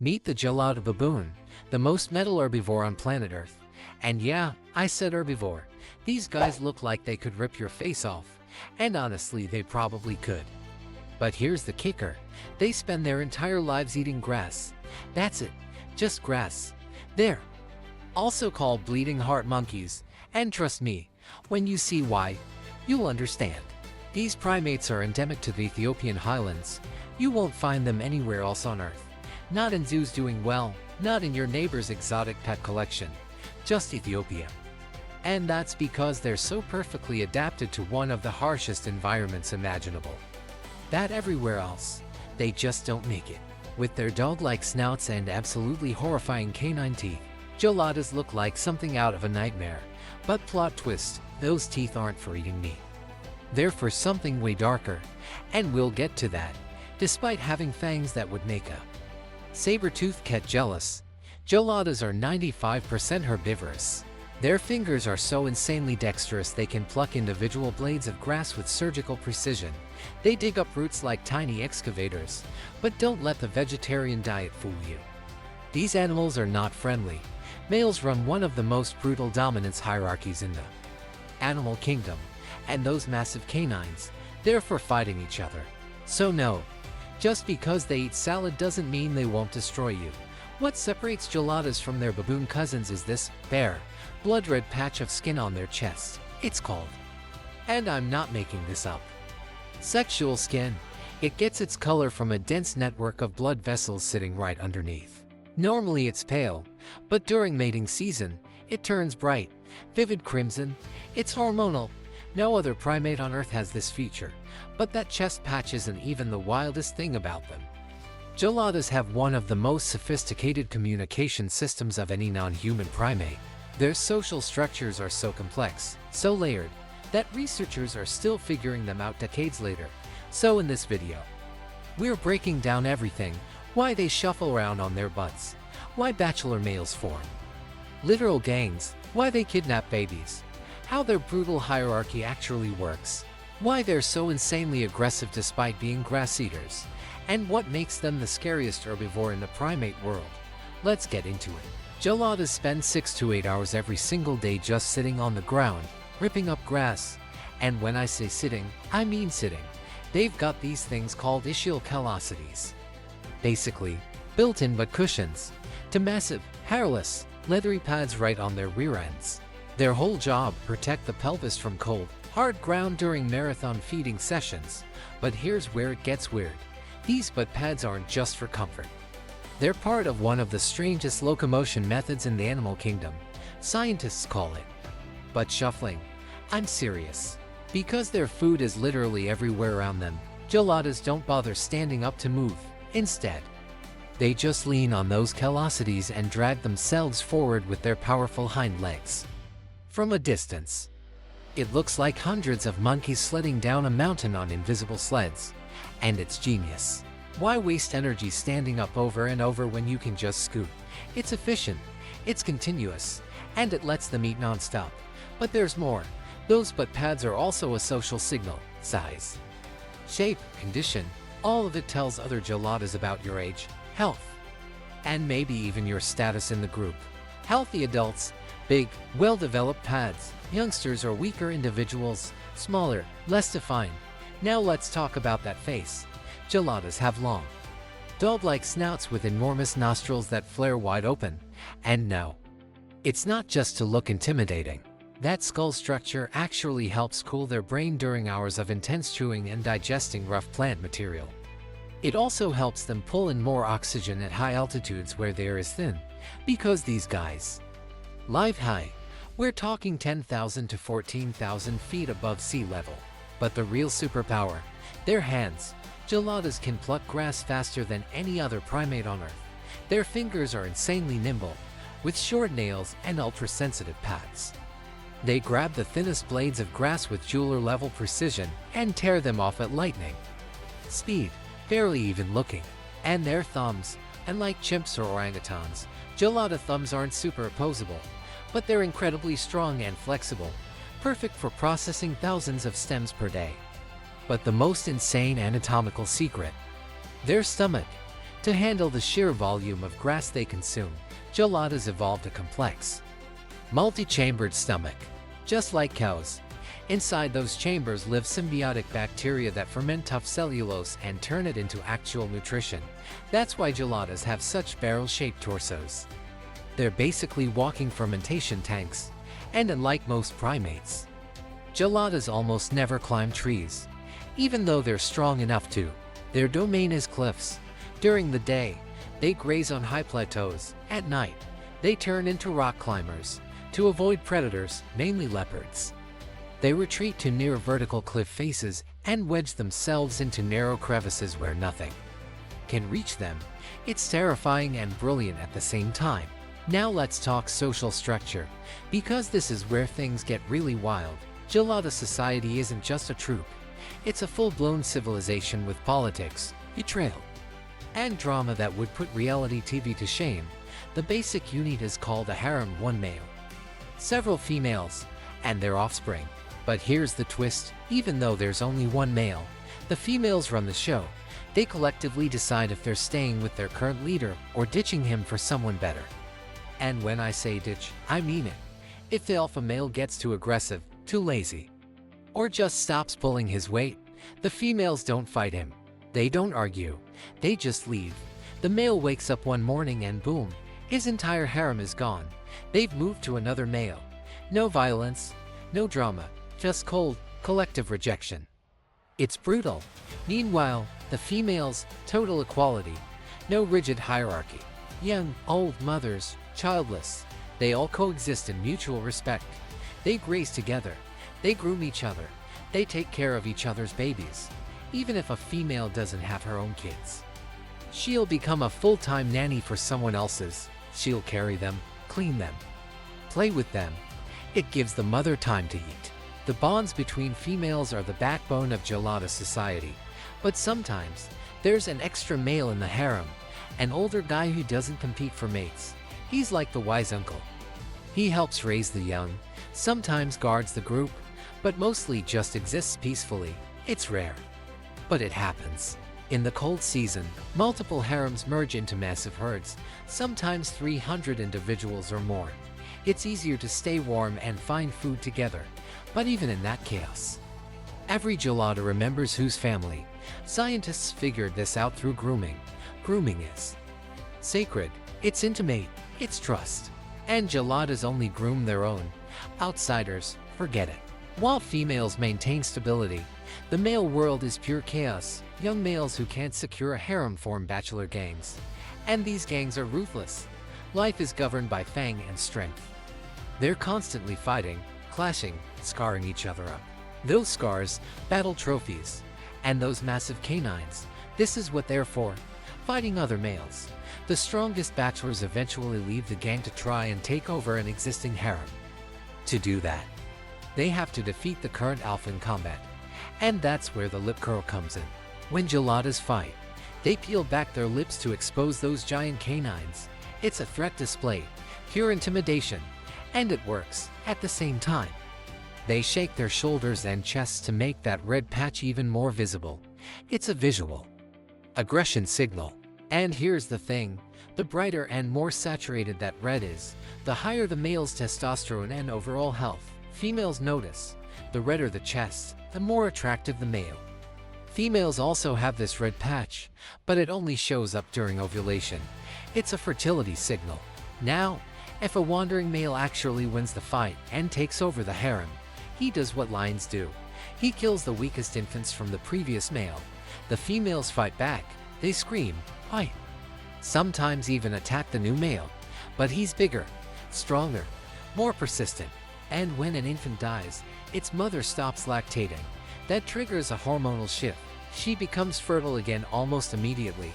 Meet the Gelada baboon, the most metal herbivore on planet Earth. And yeah, I said herbivore. These guys look like they could rip your face off, and honestly they probably could. But here's the kicker, they spend their entire lives eating grass. That's it, just grass. They're also called bleeding heart monkeys, and trust me, when you see why, you'll understand. These primates are endemic to the Ethiopian Highlands. You won't find them anywhere else on Earth. Not in zoos doing well, not in your neighbor's exotic pet collection, just Ethiopia. And that's because they're so perfectly adapted to one of the harshest environments imaginable. That everywhere else, they just don't make it. With their dog-like snouts and absolutely horrifying canine teeth, Geladas look like something out of a nightmare. But plot twist, those teeth aren't for eating meat. They're for something way darker, and we'll get to that, despite having fangs that would make a saber-toothed cat jealous. Geladas are 95% herbivorous. Their fingers are so insanely dexterous they can pluck individual blades of grass with surgical precision. They dig up roots like tiny excavators, but don't let the vegetarian diet fool you. These animals are not friendly. Males run one of the most brutal dominance hierarchies in the animal kingdom, and those massive canines, they're for fighting each other. So no, just because they eat salad doesn't mean they won't destroy you. What separates Geladas from their baboon cousins is this bare, blood-red patch of skin on their chest. It's called, and I'm not making this up, sexual skin. It gets its color from a dense network of blood vessels sitting right underneath. Normally it's pale, but during mating season, it turns bright, vivid crimson. It's hormonal. No other primate on Earth has this feature, but that chest patch isn't even the wildest thing about them. Geladas have one of the most sophisticated communication systems of any non-human primate. Their social structures are so complex, so layered, that researchers are still figuring them out decades later. So in this video, we're breaking down everything: why they shuffle around on their butts, why bachelor males form literal gangs, why they kidnap babies, how their brutal hierarchy actually works, why they're so insanely aggressive despite being grass eaters, and what makes them the scariest herbivore in the primate world. Let's get into it. Geladas spend 6 to 8 hours every single day just sitting on the ground, ripping up grass. And when I say sitting, I mean sitting. They've got these things called ischial callosities. Basically, built-in butt cushions, to massive, hairless, leathery pads right on their rear ends. Their whole job, protect the pelvis from cold, hard ground during marathon feeding sessions. But here's where it gets weird. These butt pads aren't just for comfort. They're part of one of the strangest locomotion methods in the animal kingdom. Scientists call it butt shuffling. I'm serious. Because their food is literally everywhere around them, Geladas don't bother standing up to move. Instead, they just lean on those callosities and drag themselves forward with their powerful hind legs. From a distance, it looks like hundreds of monkeys sledding down a mountain on invisible sleds. And it's genius. Why waste energy standing up over and over when you can just scoot? It's efficient, it's continuous, and it lets them eat non-stop. But there's more. Those butt pads are also a social signal. Size, shape, condition, all of it tells other Geladas about your age, health, and maybe even your status in the group. Healthy adults, big, well-developed pads. Youngsters or weaker individuals, smaller, less defined. Now let's talk about that face. Geladas have long, dog-like snouts with enormous nostrils that flare wide open. And no, it's not just to look intimidating. That skull structure actually helps cool their brain during hours of intense chewing and digesting rough plant material. It also helps them pull in more oxygen at high altitudes where the air is thin, because these guys live high. We're talking 10,000 to 14,000 feet above sea level. But the real superpower, their hands. Geladas can pluck grass faster than any other primate on Earth. Their fingers are insanely nimble, with short nails and ultra-sensitive pads. They grab the thinnest blades of grass with jeweler-level precision and tear them off at lightning speed, barely even looking. And their thumbs, unlike chimps or orangutans, Gelada thumbs aren't super opposable, but they're incredibly strong and flexible, perfect for processing thousands of stems per day. But the most insane anatomical secret, their stomach. To handle the sheer volume of grass they consume, geladas evolved a complex, multi-chambered stomach. Just like cows, inside those chambers live symbiotic bacteria that ferment tough cellulose and turn it into actual nutrition. That's why geladas have such barrel-shaped torsos. They're basically walking fermentation tanks, and unlike most primates, geladas almost never climb trees, even though they're strong enough to. Their domain is cliffs. During the day, they graze on high plateaus. At night, they turn into rock climbers to avoid predators, mainly leopards. They retreat to near vertical cliff faces and wedge themselves into narrow crevices where nothing can reach them. It's terrifying and brilliant at the same time. Now let's talk social structure, because this is where things get really wild. Gelada society isn't just a troop. It's a full-blown civilization with politics, betrayal, and drama that would put reality TV to shame. The basic unit is called a harem, one male, several females, and their offspring. But here's the twist: even though there's only one male, the females run the show. They collectively decide if they're staying with their current leader or ditching him for someone better. And when I say ditch, I mean it. If the alpha male gets too aggressive, too lazy, or just stops pulling his weight, the females don't fight him. They don't argue. They just leave. The male wakes up one morning and boom, his entire harem is gone. They've moved to another male. No violence, no drama, just cold, collective rejection. It's brutal. Meanwhile, the females, total equality. No rigid hierarchy. Young, old, mothers, childless. They all coexist in mutual respect. They graze together. They groom each other. They take care of each other's babies. Even if a female doesn't have her own kids, she'll become a full-time nanny for someone else's. She'll carry them, clean them, play with them. It gives the mother time to eat. The bonds between females are the backbone of Gelada society. But sometimes, there's an extra male in the harem, an older guy who doesn't compete for mates. He's like the wise uncle. He helps raise the young, sometimes guards the group, but mostly just exists peacefully. It's rare, but it happens. In the cold season, multiple harems merge into massive herds, sometimes 300 individuals or more. It's easier to stay warm and find food together, but even in that chaos, every gelada remembers whose family. Scientists figured this out through grooming. Grooming is sacred, it's intimate, it's trust. And geladas only groom their own. Outsiders, forget it. While females maintain stability, the male world is pure chaos. Young males who can't secure a harem form bachelor gangs. And these gangs are ruthless. Life is governed by fang and strength. They're constantly fighting, clashing, scarring each other up. Those scars, battle trophies, and those massive canines, this is what they're for, fighting other males. The strongest bachelors eventually leave the gang to try and take over an existing harem. To do that, they have to defeat the current alpha in combat. And that's where the lip curl comes in. When geladas fight, they peel back their lips to expose those giant canines. It's a threat display, pure intimidation, and it works. At the same time, they shake their shoulders and chests to make that red patch even more visible. It's a visual aggression signal. And here's the thing, the brighter and more saturated that red is, the higher the male's testosterone and overall health. Females notice, the redder the chest, the more attractive the male. Females also have this red patch, but it only shows up during ovulation. It's a fertility signal. Now, if a wandering male actually wins the fight and takes over the harem, he does what lions do. He kills the weakest infants from the previous male. The females fight back. They scream, fight. Sometimes even attack the new male. But he's bigger, stronger, more persistent. And when an infant dies, its mother stops lactating. That triggers a hormonal shift. She becomes fertile again almost immediately.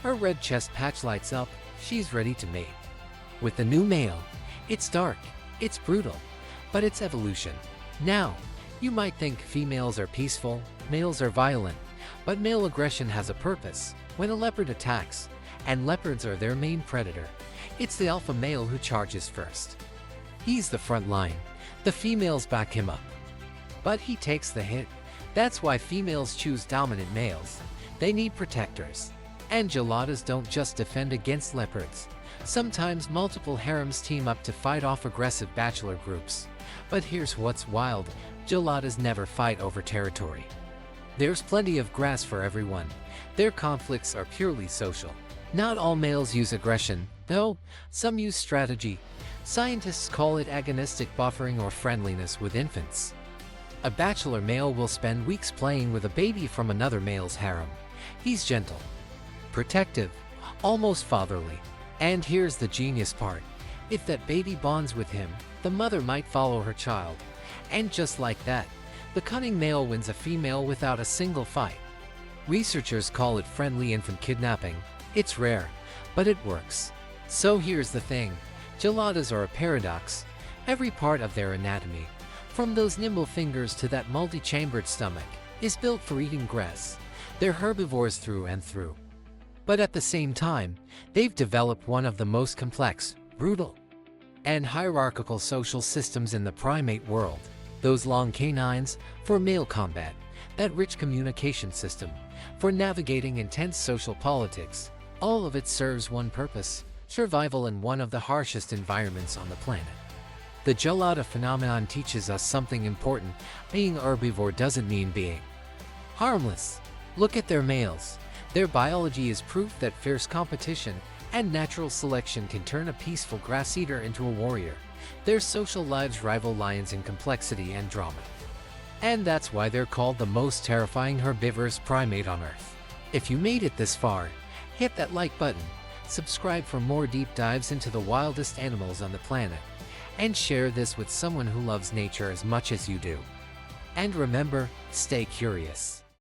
Her red chest patch lights up. She's ready to mate with the new male. It's dark, it's brutal, but it's evolution. Now, you might think females are peaceful, males are violent, but male aggression has a purpose. When a leopard attacks, and leopards are their main predator, it's the alpha male who charges first. He's the front line. The females back him up, but he takes the hit. That's why females choose dominant males. They need protectors. And Geladas don't just defend against leopards. Sometimes multiple harems team up to fight off aggressive bachelor groups. But here's what's wild, Geladas never fight over territory. There's plenty of grass for everyone. Their conflicts are purely social. Not all males use aggression, though. Some use strategy. Scientists call it agonistic buffering or friendliness with infants. A bachelor male will spend weeks playing with a baby from another male's harem. He's gentle, protective, almost fatherly. And here's the genius part. If that baby bonds with him, the mother might follow her child. And just like that, the cunning male wins a female without a single fight. Researchers call it friendly infant kidnapping. It's rare, but it works. So here's the thing. Geladas are a paradox. Every part of their anatomy, from those nimble fingers to that multi-chambered stomach, is built for eating grass. They're herbivores through and through. But at the same time, they've developed one of the most complex, brutal, and hierarchical social systems in the primate world. Those long canines for male combat, that rich communication system for navigating intense social politics. All of it serves one purpose: survival in one of the harshest environments on the planet. The Gelada phenomenon teaches us something important. Being herbivore doesn't mean being harmless. Look at their males. Their biology is proof that fierce competition and natural selection can turn a peaceful grass eater into a warrior. Their social lives rival lions in complexity and drama. And that's why they're called the most terrifying herbivorous primate on Earth. If you made it this far, hit that like button, subscribe for more deep dives into the wildest animals on the planet, and share this with someone who loves nature as much as you do. And remember, stay curious.